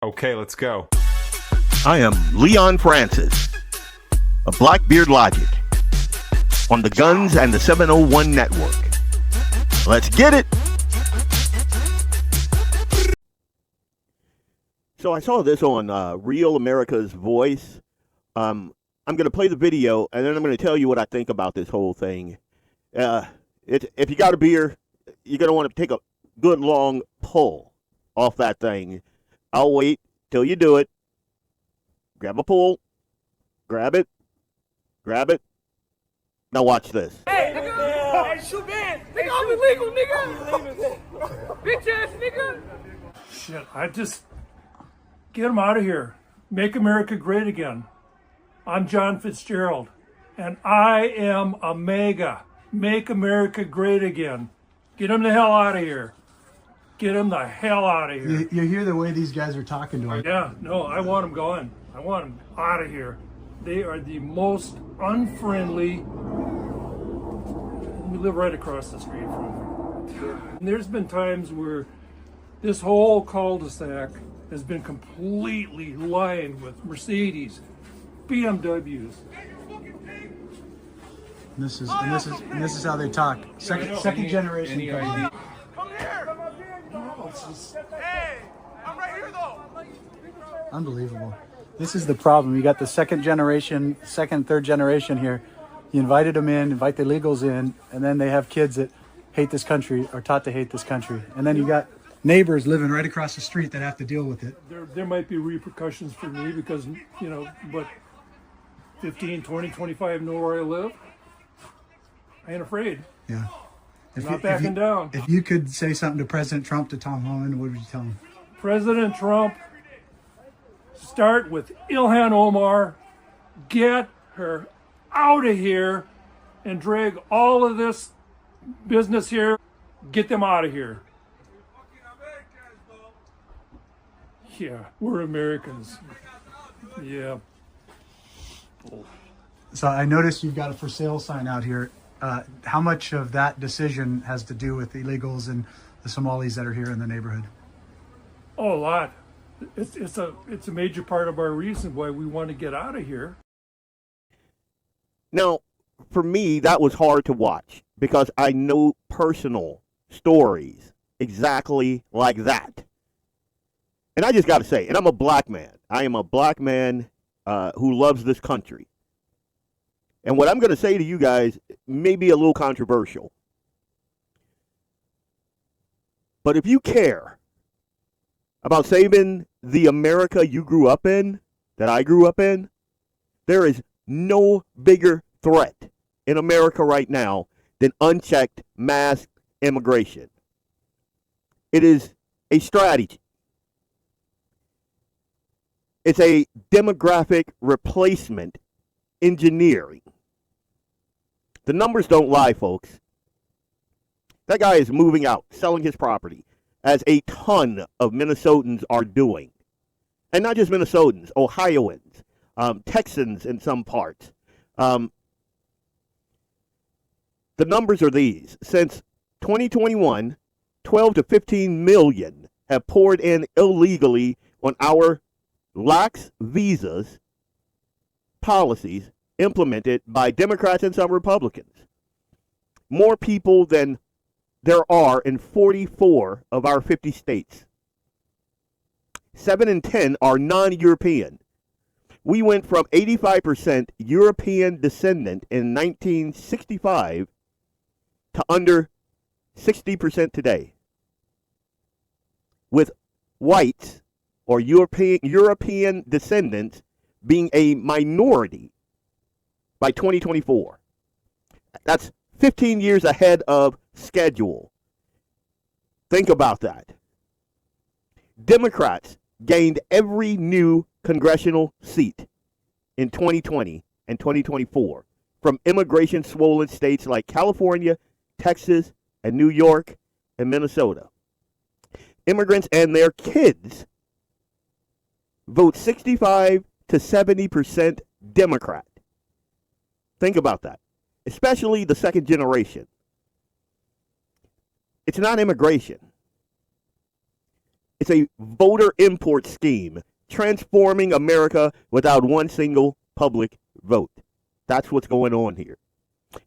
Okay, let's go. I am Leon Francis, a Blackbeard Logic, on the Guns and the 701 Network. Let's get it! So I saw this on Real America's Voice. I'm going to play the video, and then I'm going to tell you what I think about this whole thing. If you got a beer, you're going to want to take a good long pull off that thing. I'll wait till you do it. Grab a pull. Grab it. Grab it. Now watch this. Hey, nigga! Hey, shoot, man! Nigga, I'm illegal, nigga! Bitch ass nigga! Shit, I just get him out of here. Make America great again. I'm John Fitzgerald, and I am a MAGA. Make America great again. Get him the hell out of here. Get him the hell out of here. You hear the way these guys are talking to him. Yeah, no, I want him gone. I want him out of here. They are the most unfriendly. We live right across the street from them. And there's been times where this whole cul-de-sac has been completely lined with Mercedes, BMWs. And this is how they talk. Second generation. Come here! Hey! I'm right here, though! Unbelievable. This is the problem. You got the second, third generation here. You invited them in, invite the illegals in, and then they have kids that hate this country, are taught to hate this country. And then you got neighbors living right across the street that have to deal with it. There might be repercussions for me because, but 15, 20, 25 know where I live. I ain't afraid. Yeah. Not backing down. If you could say something to President Trump, to Tom Holland, what would you tell him? President Trump, start with Ilhan Omar, get her out of here and drag all of this business here, get them out of here. Yeah, we're Americans. Yeah. So I noticed you've got a for sale sign out here. How much of that decision has to do with the illegals and the Somalis that are here in the neighborhood? Oh, a lot. It's a major part of our reason why we want to get out of here. Now, for me, that was hard to watch because I know personal stories exactly like that. And I just got to say, and I'm a black man. I am a black man who loves this country. And what I'm going to say to you guys may be a little controversial. But if you care about saving the America you grew up in, that I grew up in, there is no bigger threat in America right now than unchecked mass immigration. It is a strategy. It's a demographic replacement engineering. The numbers don't lie, folks. That guy is moving out, selling his property, as a ton of Minnesotans are doing. And not just Minnesotans, Ohioans, Texans in some parts. The numbers are these. Since 2021, 12 to 15 million have poured in illegally on our lax visas policies implemented by Democrats and some Republicans. More people than there are in 44 of our 50 states. 7 in 10 are non-European. We went from 85% European descendant in 1965 to under 60% today. With whites or European descendants being a minority by 2024. That's 15 years ahead of schedule. Think about that. Democrats gained every new congressional seat in 2020 and 2024 from immigration-swollen states like California, Texas, and New York, and Minnesota. Immigrants and their kids vote 65 to 70% Democrat. Think about that, especially the second generation. It's not immigration. It's a voter import scheme, transforming America without one single public vote. That's what's going on here.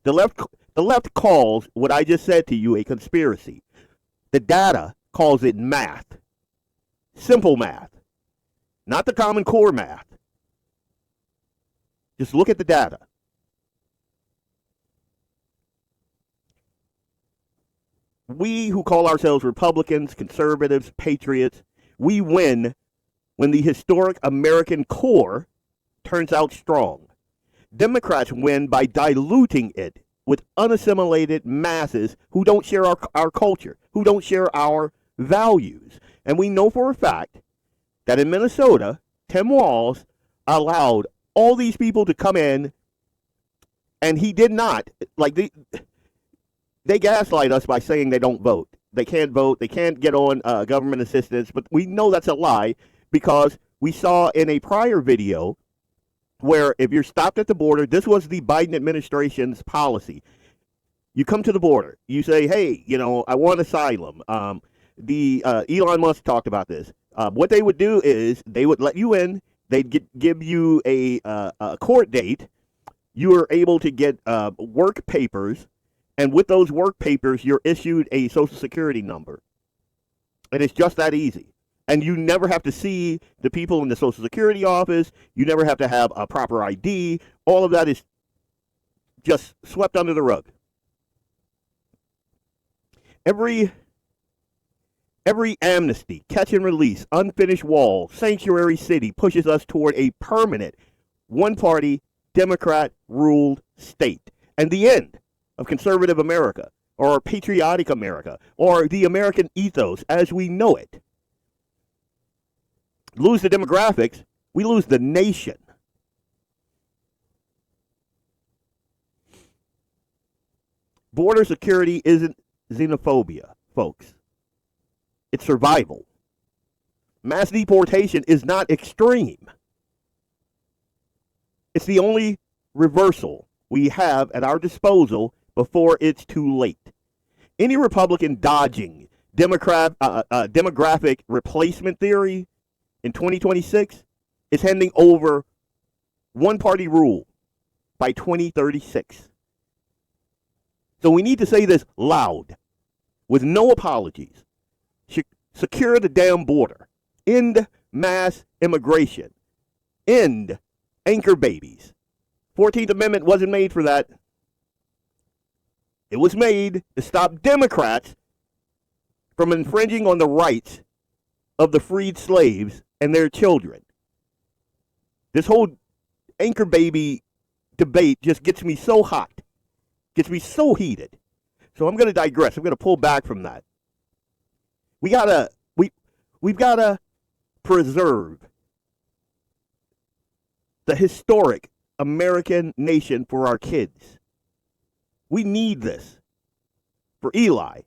The left calls what I just said to you a conspiracy. The data calls it math. Simple math. Not the Common Core math. Just look at the data. We who call ourselves Republicans, conservatives, patriots, we win when the historic American core turns out strong. Democrats win by diluting it with unassimilated masses who don't share our culture, who don't share our values. And we know for a fact that in Minnesota, Tim Walz allowed all these people to come in, and he did not. Like, they gaslight us by saying they don't vote. They can't vote. They can't get on government assistance. But we know that's a lie because we saw in a prior video where if you're stopped at the border, this was the Biden administration's policy. You come to the border. You say, hey, I want asylum. Elon Musk talked about this. What they would do is they would let you in. They'd give you a court date. You were able to get work papers. And with those work papers, you're issued a Social Security number. And it's just that easy. And you never have to see the people in the Social Security office. You never have to have a proper ID. All of that is just swept under the rug. Every amnesty, catch and release, unfinished wall, sanctuary city pushes us toward a permanent one-party, Democrat-ruled state. And the end of conservative America, or patriotic America, or the American ethos as we know it. Lose the demographics, we lose the nation. Border security isn't xenophobia, folks. It's survival. Mass deportation is not extreme. It's the only reversal we have at our disposal before it's too late. Any Republican dodging demographic replacement theory in 2026 is handing over one-party rule by 2036. So we need to say this loud, with no apologies. Secure the damn border. End mass immigration. End anchor babies. 14th Amendment wasn't made for that. It was made to stop Democrats from infringing on the rights of the freed slaves and their children. This whole anchor baby debate just gets me so hot, gets me so heated. So I'm going to digress. I'm going to pull back from that. We've gotta preserve the historic American nation for our kids. We need this for Eli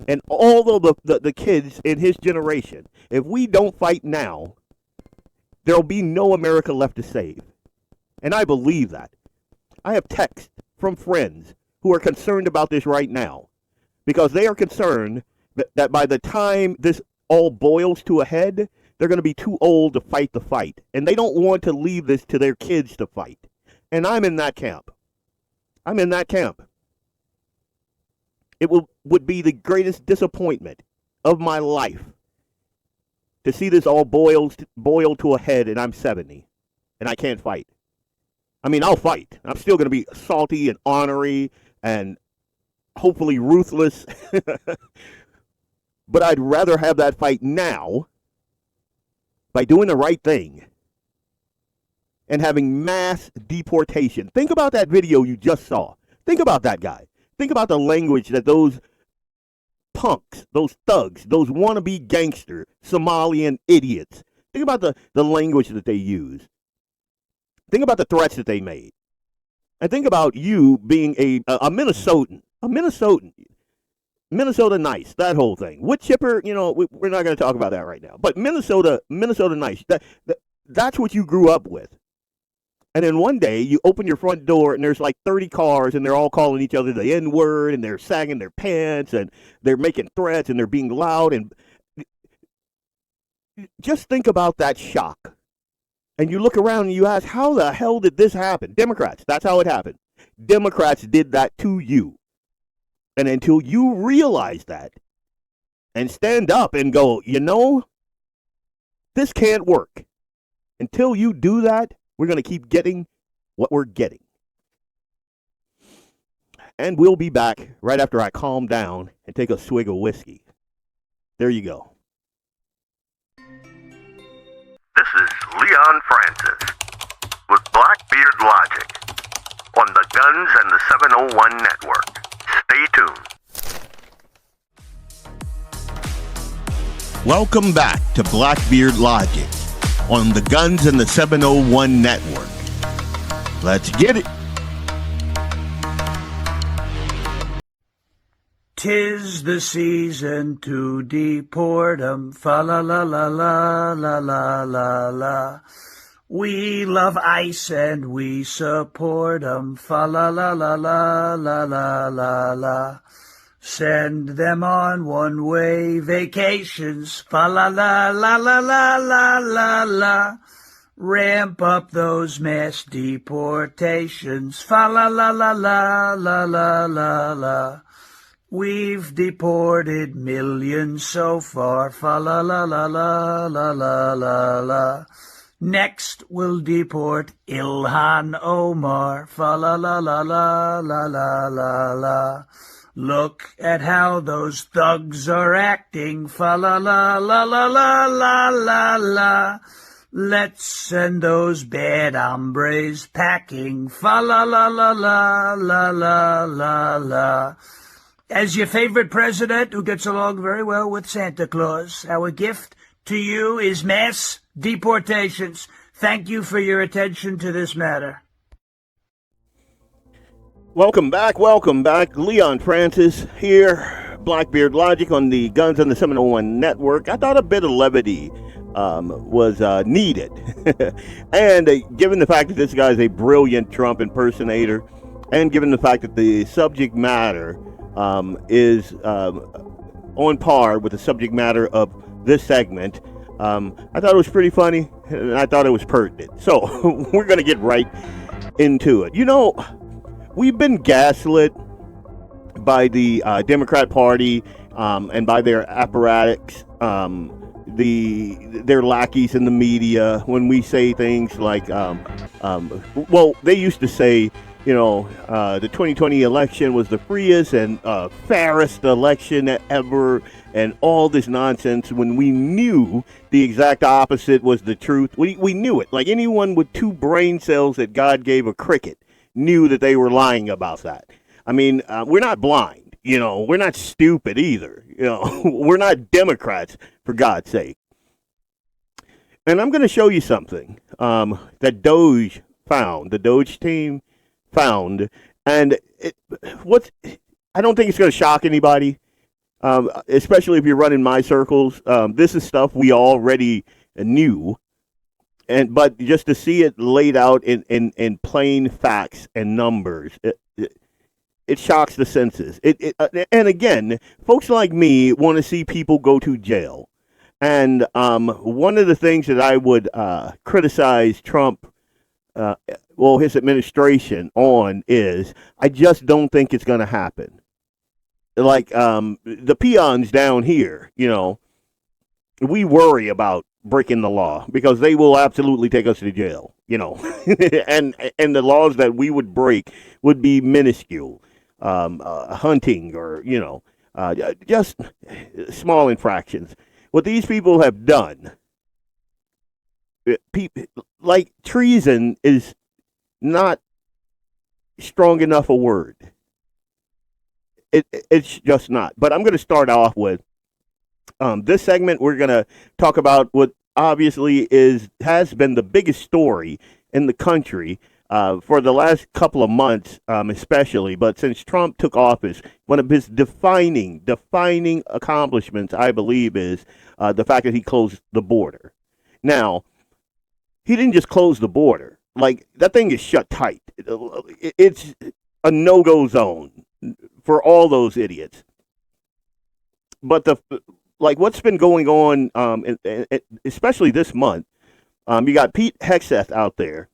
and all of the kids in his generation. If we don't fight now, there'll be no America left to save. And I believe that. I have texts from friends who are concerned about this right now because they are concerned that by the time this all boils to a head, they're going to be too old to fight the fight. And they don't want to leave this to their kids to fight. And I'm in that camp. I'm in that camp. It would be the greatest disappointment of my life to see this all boil to a head and I'm 70 and I can't fight. I mean, I'll fight. I'm still going to be salty and ornery and hopefully ruthless. But I'd rather have that fight now by doing the right thing and having mass deportation. Think about that video you just saw. Think about that guy. Think about the language that those punks, those thugs, those wannabe gangster Somalian idiots, think about the language that they use. Think about the threats that they made. And think about you being a Minnesotan. Minnesota nice, that whole thing. Wood chipper, we're not going to talk about that right now. But Minnesota nice. That's what you grew up with. And then one day you open your front door and there's like 30 cars and they're all calling each other the N-word and they're sagging their pants and they're making threats and they're being loud and just think about that shock. And you look around and you ask, how the hell did this happen? Democrats, that's how it happened. Democrats did that to you. And until you realize that and stand up and go, this can't work. Until you do that, we're going to keep getting what we're getting. And we'll be back right after I calm down and take a swig of whiskey. There you go. This is Leon Francis with Blackbeard Logic on the Guns and the 701 Network. Stay tuned. Welcome back to Blackbeard Logic on the Guns and the 701 Network. Let's get it. 'Tis the season to deport 'em, fa la la la la la la la la. We love ICE and we support 'em, fa la la la la la la la la. Send them on one-way vacations, fa la la la la la la la la. Ramp up those mass deportations, fa la la la la la la la la. We've deported millions so far, fa la la la la la la la la. Next we'll deport Ilhan Omar, fa la la la la la la la la. Look at how those thugs are acting, fa la la la la la la la la. Let's send those bad hombres packing, fa la la la la la la la la. As your favorite president who gets along very well with Santa Claus, our gift to you is mass deportations. Thank you for your attention to this matter. Welcome back. Leon Francis here, Blackbeard Logic on the Guns and the 701 Network. I thought a bit of levity was needed. And given the fact that this guy is a brilliant Trump impersonator, and given the fact that the subject matter is on par with the subject matter of this segment, I thought it was pretty funny, and I thought it was pertinent. So we're going to get right into it. We've been gaslit by the Democrat Party and by their apparatus, their lackeys in the media, when we say things like, they used to say, the 2020 election was the freest and fairest election ever, and all this nonsense, when we knew the exact opposite was the truth. We knew it. Like anyone with two brain cells that God gave a cricket knew that they were lying about that. I mean, we're not blind, we're not stupid either. We're not Democrats, for God's sake. And I'm going to show you something that the Doge team found, and I don't think it's going to shock anybody, especially if you're running my circles. This is stuff we already knew, but just to see it laid out in plain facts and numbers, it shocks the senses. And again, folks like me want to see people go to jail. And one of the things that I would criticize Trump, his administration on, is I just don't think it's going to happen. Like the peons down here, we worry about breaking the law because they will absolutely take us to jail, and the laws that we would break would be minuscule, hunting or, just small infractions. What these people have done, like treason is not strong enough a word. It's just not. But I'm going to start off with this segment. We're going to talk about what obviously has been the biggest story in the country for the last couple of months, especially. But since Trump took office, one of his defining accomplishments, I believe, is the fact that he closed the border. Now, he didn't just close the border. Like, that thing is shut tight. It's a no-go zone for all those idiots. But like what's been going on, especially this month. You got Pete Hegseth out there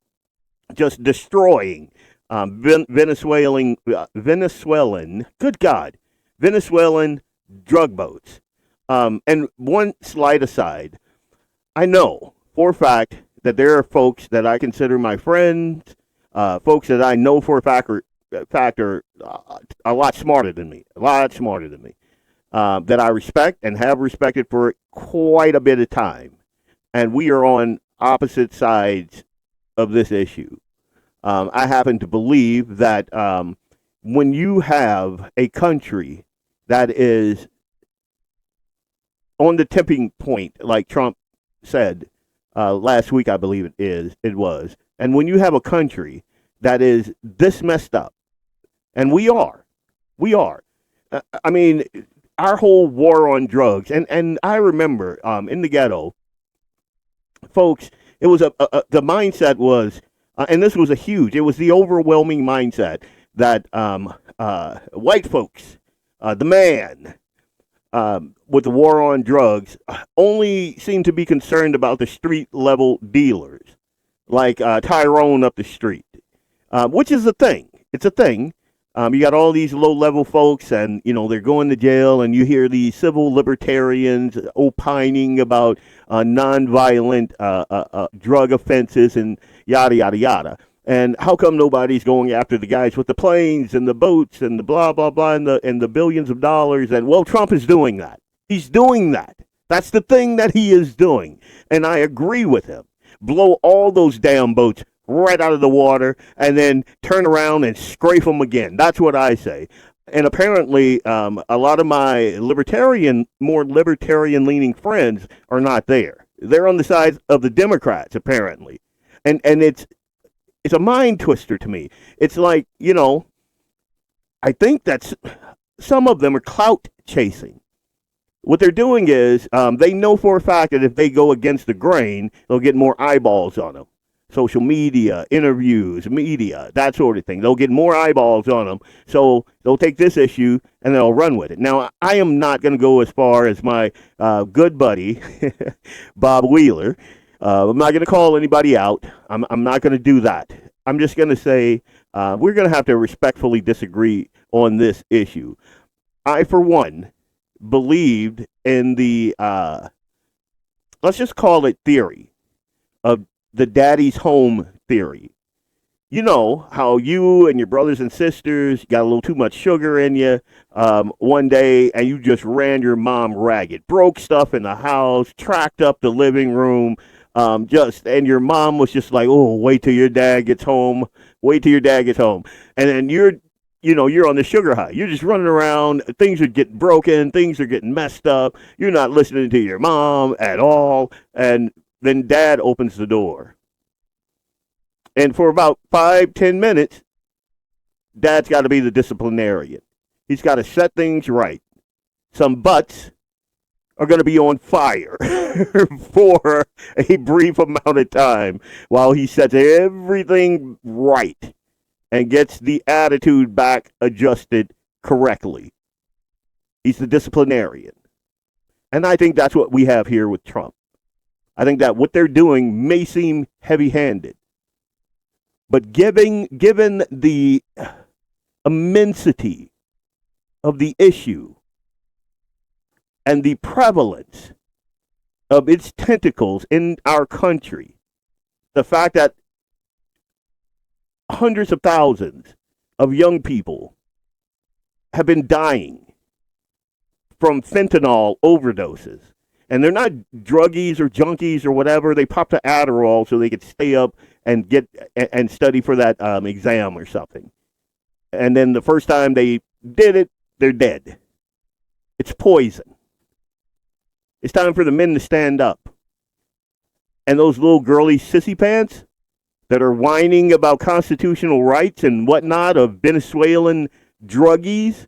just destroying good God, Venezuelan drug boats. And one slight aside, I know for a fact that there are folks that I consider my friends, folks that I know for a fact are a lot smarter than me, that I respect and have respected for quite a bit of time. And we are on opposite sides of this issue. I happen to believe that when you have a country that is on the tipping point, like Trump said last week, I believe it was, and when you have a country that is this messed up, and we are. I mean, our whole war on drugs, and I remember in the ghetto, folks, it was the mindset was, and this was it was the overwhelming mindset that white folks, the man, with the war on drugs, only seem to be concerned about the street level dealers, like Tyrone up the street, which is a thing. It's a thing. You got all these low level folks, and they're going to jail, and you hear these civil libertarians opining about nonviolent drug offenses and yada yada yada. And how come nobody's going after the guys with the planes and the boats and the blah blah blah and the billions of dollars? And well, Trump is doing that. He's doing that. That's the thing that he is doing, and I agree with him. Blow all those damn boats right out of the water, and then turn around and scrape them again. That's what I say. And apparently, a lot of my more libertarian-leaning friends are not there. They're on the side of the Democrats, apparently. And it's a mind twister to me. It's like, I think that some of them are clout chasing. What they're doing is they know for a fact that if they go against the grain, they'll get more eyeballs on them. Social media, interviews, media, that sort of thing. They'll get more eyeballs on them. So they'll take this issue and they'll run with it. Now, I am not going to go as far as my good buddy, Bob Wheeler. I'm not going to call anybody out. I'm not going to do that. I'm just going to say we're going to have to respectfully disagree on this issue. I, for one, believed in the, let's just call it theory of the daddy's home theory. You know how you and your brothers and sisters got a little too much sugar in you one day, and you just ran your mom ragged, broke stuff in the house, tracked up the living room, and your mom was just like, "Oh, wait till your dad gets home. Wait till your dad gets home," and then you're on the sugar high. You're just running around. Things are getting broken. Things are getting messed up. You're not listening to your mom at all, and then dad opens the door. And for about 5-10 minutes, dad's got to be the disciplinarian. He's got to set things right. Some butts are going to be on fire for a brief amount of time while he sets everything right and gets the attitude back adjusted correctly. He's the disciplinarian. And I think that's what we have here with Trump. I think that what they're doing may seem heavy-handed, but given the immensity of the issue and the prevalence of its tentacles in our country, the fact that hundreds of thousands of young people have been dying from fentanyl overdoses. And they're not druggies or junkies or whatever. They pop the Adderall so they could stay up and get and study for that exam or something. And then the first time they did it, they're dead. It's poison. It's time for the men to stand up. And those little girly sissy pants that are whining about constitutional rights and whatnot of Venezuelan druggies,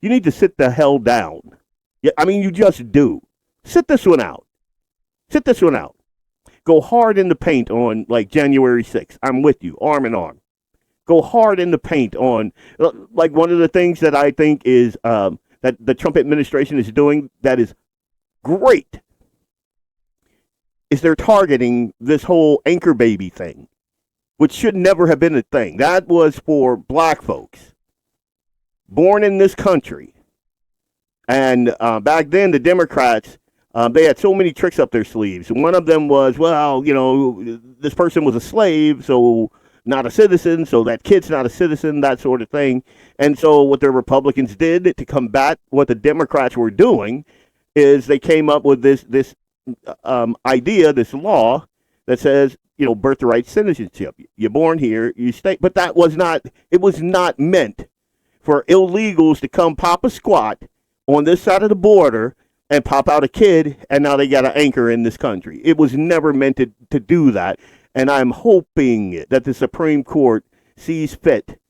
you need to sit the hell down. Yeah, I mean, you just do. Sit this one out. Sit this one out. Go hard in the paint on like January 6th. I'm with you, arm in arm. Go hard in the paint on, like one of the things that I think is that the Trump administration is doing that is great is they're targeting this whole anchor baby thing, which should never have been a thing. That was for black folks born in this country. And back then, the Democrats, they had so many tricks up their sleeves. One of them was, well, this person was a slave, so not a citizen, so that kid's not a citizen, that sort of thing. And so what the Republicans did to combat what the Democrats were doing is they came up with this idea, this law that says, birthright citizenship. You're born here, you stay. But it was not meant for illegals to come pop a squat on this side of the border and pop out a kid, and now they got an anchor in this country. It was never meant to do that. And I'm hoping that the Supreme Court sees fit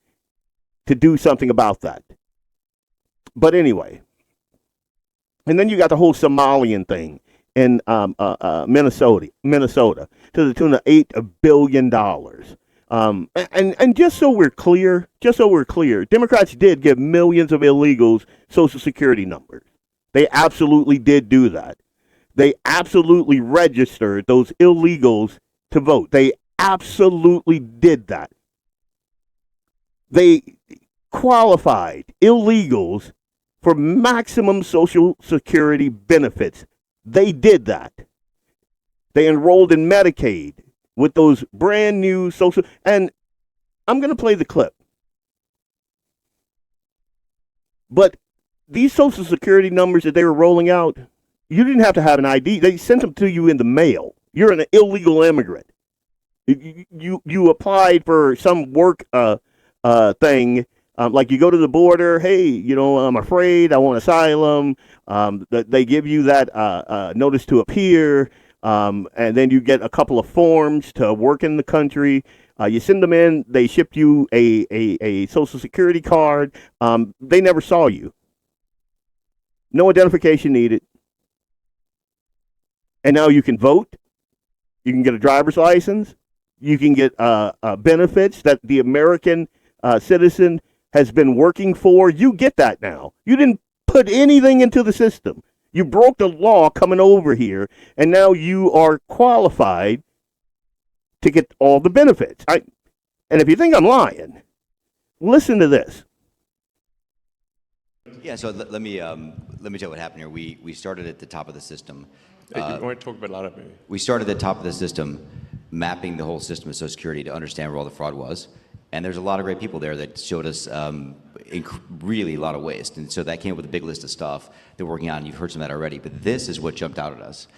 to do something about that. But anyway, and then you got the whole Somalian thing in Minnesota to the tune of $8 billion. And just so we're clear, Democrats did give millions of illegals Social Security numbers. They absolutely did do that. They absolutely registered those illegals to vote. They absolutely did that. They qualified illegals for maximum Social Security benefits. They did that. They enrolled in Medicaid with those brand new social, and I'm going to play the clip. But these Social Security numbers that they were rolling out, you didn't have to have an ID. They sent them to you in the mail. You're an illegal immigrant. You applied for some work thing, like you go to the border. Hey, I'm afraid. I want asylum. They give you that notice to appear, and then you get a couple of forms to work in the country. You send them in. They ship you a Social Security card. They never saw you. No identification needed. And now you can vote. You can get a driver's license. You can get benefits that the American citizen has been working for. You get that now. You didn't put anything into the system. You broke the law coming over here, and now you are qualified to get all the benefits. And if you think I'm lying, listen to this. Yeah, so let me tell you what happened here. We started at the top of the system. You want to talk about a lot of maybe? We started at the top of the system, mapping the whole system of Social Security to understand where all the fraud was. And there's a lot of great people there that showed us really a lot of waste. And so that came up with a big list of stuff that we're working on. You've heard some of that already. But this is what jumped out at us.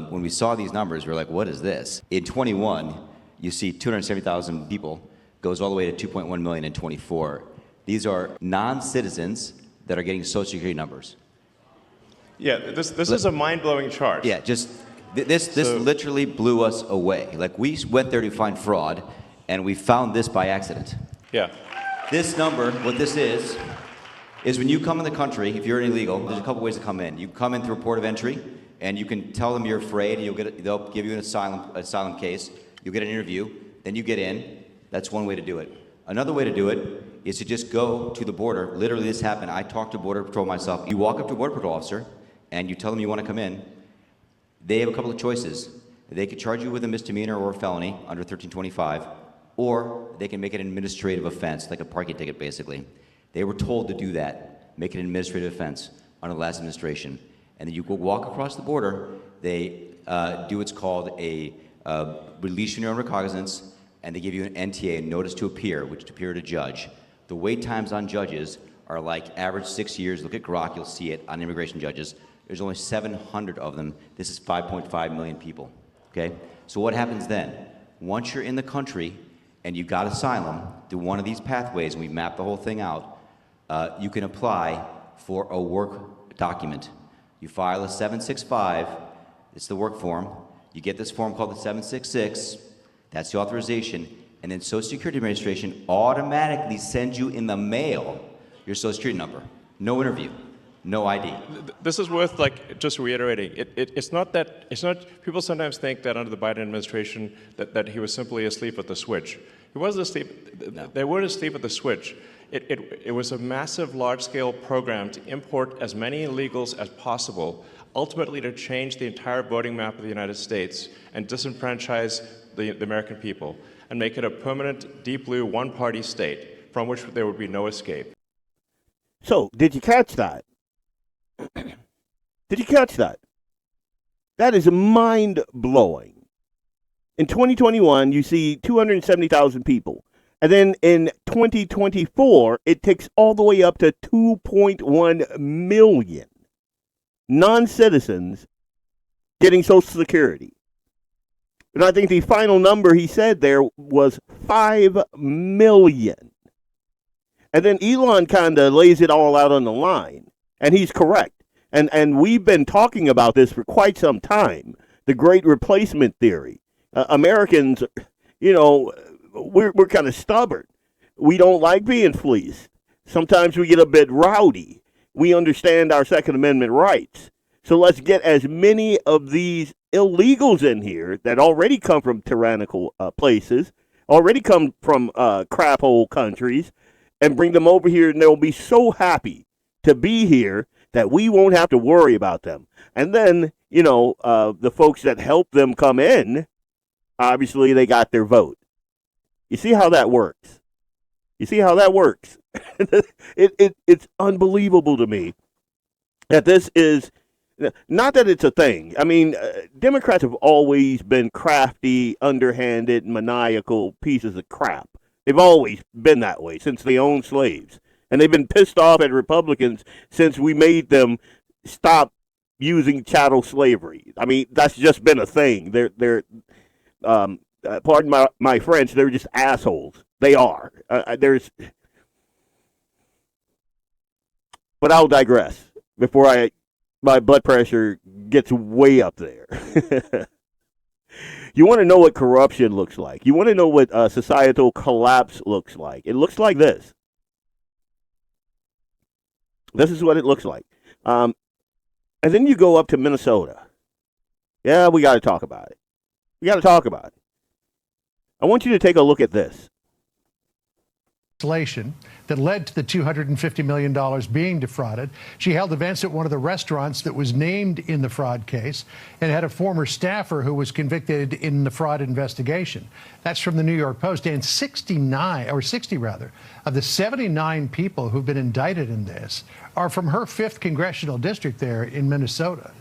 When we saw these numbers, we were like, what is this? In 21, you see 270,000 people, goes all the way to 2.1 million in 24. These are non-citizens that are getting Social Security numbers. Yeah, this is a mind-blowing chart. Yeah, just this literally blew us away. Like, we went there to find fraud, and we found this by accident. Yeah. This number, what this is when you come in the country, if you're an illegal, there's a couple ways to come in. You come in through a port of entry, and you can tell them you're afraid, and they'll give you an asylum case. You'll get an interview, then you get in. That's one way to do it. Another way to do it is to just go to the border. Literally, this happened. I talked to Border Patrol myself. You walk up to a Border Patrol officer, and you tell them you want to come in. They have a couple of choices. They could charge you with a misdemeanor or a felony under 1325, or they can make it an administrative offense, like a parking ticket, basically. They were told to do that, make it an administrative offense under the last administration. And then you go walk across the border. They do what's called a release your own recognizance, and they give you an NTA, a notice to appear, which to appear to judge. The wait times on judges are like average 6 years. Look at Grok, you'll see it on immigration judges. There's only 700 of them. This is 5.5 million people, okay? So what happens then? Once you're in the country and you got asylum through one of these pathways, and we map the whole thing out, you can apply for a work document. You file a 765, it's the work form. You get this form called the 766, that's the authorization, and then Social Security Administration automatically sends you in the mail your Social Security number. No interview, no ID. This is worth just reiterating. It's not people sometimes think that under the Biden administration that he was simply asleep at the switch. He wasn't asleep. No. They weren't asleep at the switch. It was a massive, large-scale program to import as many illegals as possible ultimately to change the entire voting map of the United States and disenfranchise the American people and make it a permanent, deep blue, one-party state from which there would be no escape. So, did you catch that? Did you catch that? That is mind-blowing. In 2021, you see 270,000 people. And then in 2024, it takes all the way up to 2.1 million non-citizens getting Social Security. And I think the final number he said there was 5 million. And then Elon kind of lays it all out on the line. And he's correct. And we've been talking about this for quite some time, the great replacement theory. Americans, you know, we're kind of stubborn. We don't like being fleeced. Sometimes we get a bit rowdy. We understand our Second Amendment rights. So let's get as many of these illegals in here that already come from tyrannical places, already come from crap hole countries, and bring them over here, and they'll be so happy to be here that we won't have to worry about them. And then, you know, the folks that help them come in, obviously they got their vote. You see how that works? You see how that works? It's unbelievable to me that this is, not that it's a thing. I mean, Democrats have always been crafty, underhanded, maniacal pieces of crap. They've always been that way since they owned slaves. And they've been pissed off at Republicans since we made them stop using chattel slavery. I mean, that's just been a thing. They're pardon my French, they're just assholes. They are. But I'll digress before my blood pressure gets way up there. You want to know what corruption looks like. You want to know what societal collapse looks like. It looks like this. This is what it looks like. And then you go up to Minnesota. Yeah, we got to talk about it. We got to talk about it. I want you to take a look at this. That led to the $250 million being defrauded. She held events at one of the restaurants that was named in the fraud case and had a former staffer who was convicted in the fraud investigation. That's from the New York Post. And 60 of the 79 people who've been indicted in this are from her 5th congressional district there in Minnesota.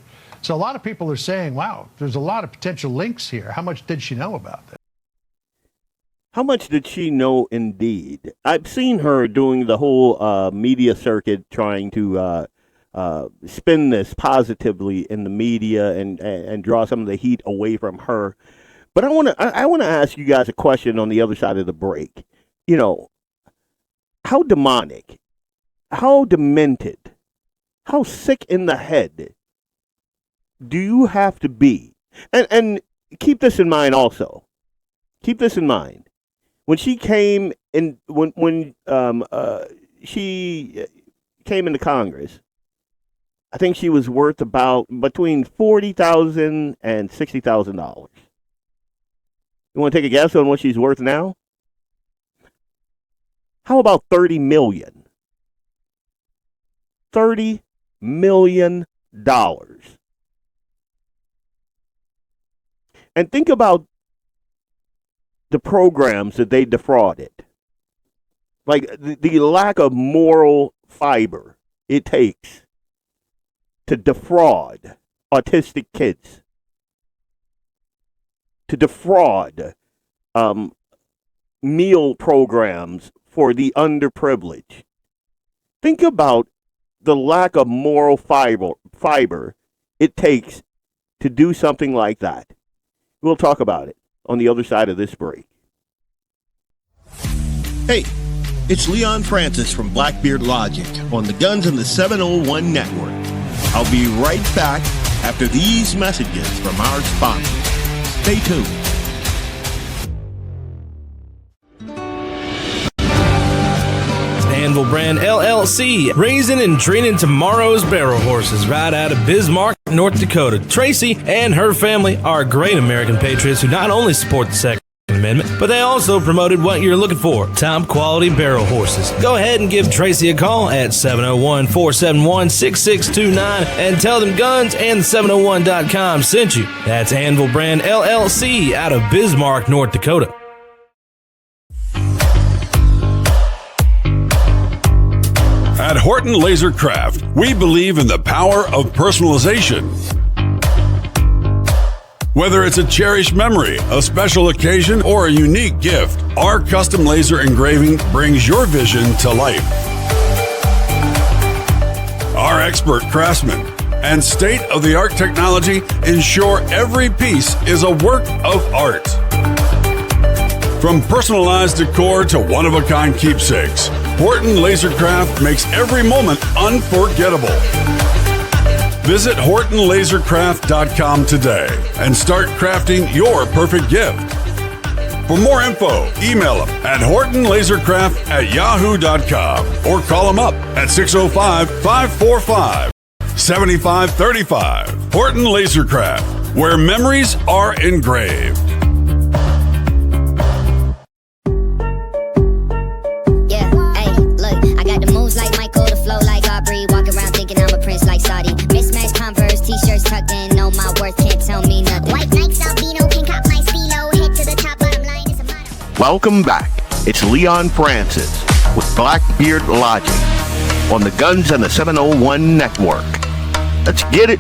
So a lot of people are saying, wow, there's a lot of potential links here. How much did she know about this? How much did she know indeed? I've seen her doing the whole media circuit trying to spin this positively in the media and draw some of the heat away from her. But I want to ask you guys a question on the other side of the break. You know, how demonic, how demented, how sick in the head do you have to be? And keep this in mind also. Keep this in mind. When she came in, when she came into Congress, I think she was worth about between $40,000 and $60,000. You want to take a guess on what she's worth now? How about $30 million? $30 million. And think about the programs that they defrauded. Like the lack of moral fiber it takes to defraud autistic kids, to defraud meal programs for the underprivileged. Think about the lack of moral fiber it takes to do something like that. We'll talk about it on the other side of this break. Hey, it's Leon Francis from Blackbeard Logic on the Guns and the 701 Network. I'll be right back after these messages from our sponsors. Stay tuned. Anvil Brand LLC, raising and training tomorrow's barrel horses right out of Bismarck, North Dakota. Tracy and her family are great American patriots who not only support the Second Amendment, but they also promoted what you're looking for, top quality barrel horses. Go ahead and give Tracy a call at 701-471-6629 and tell them Guns and 701.com sent you. That's Anvil Brand LLC out of Bismarck, North Dakota. At Horton Laser Craft, we believe in the power of personalization. Whether it's a cherished memory, a special occasion, or a unique gift, our custom laser engraving brings your vision to life. Our expert craftsmen and state-of-the-art technology ensure every piece is a work of art. From personalized decor to one-of-a-kind keepsakes, Horton Lasercraft makes every moment unforgettable. Visit HortonLasercraft.com today and start crafting your perfect gift. For more info, email them at HortonLasercraft@yahoo.com or call them up at 605-545-7535. Horton Lasercraft, where memories are engraved. T-shirts tucked in, know my worth, can't tell me nothing. White Nikes, albino, pink cop my stilo, head to the top, bottom line is a motto. Welcome back. It's Leon Francis with Blackbeard Logic on the Guns and the 701 Network. Let's get it.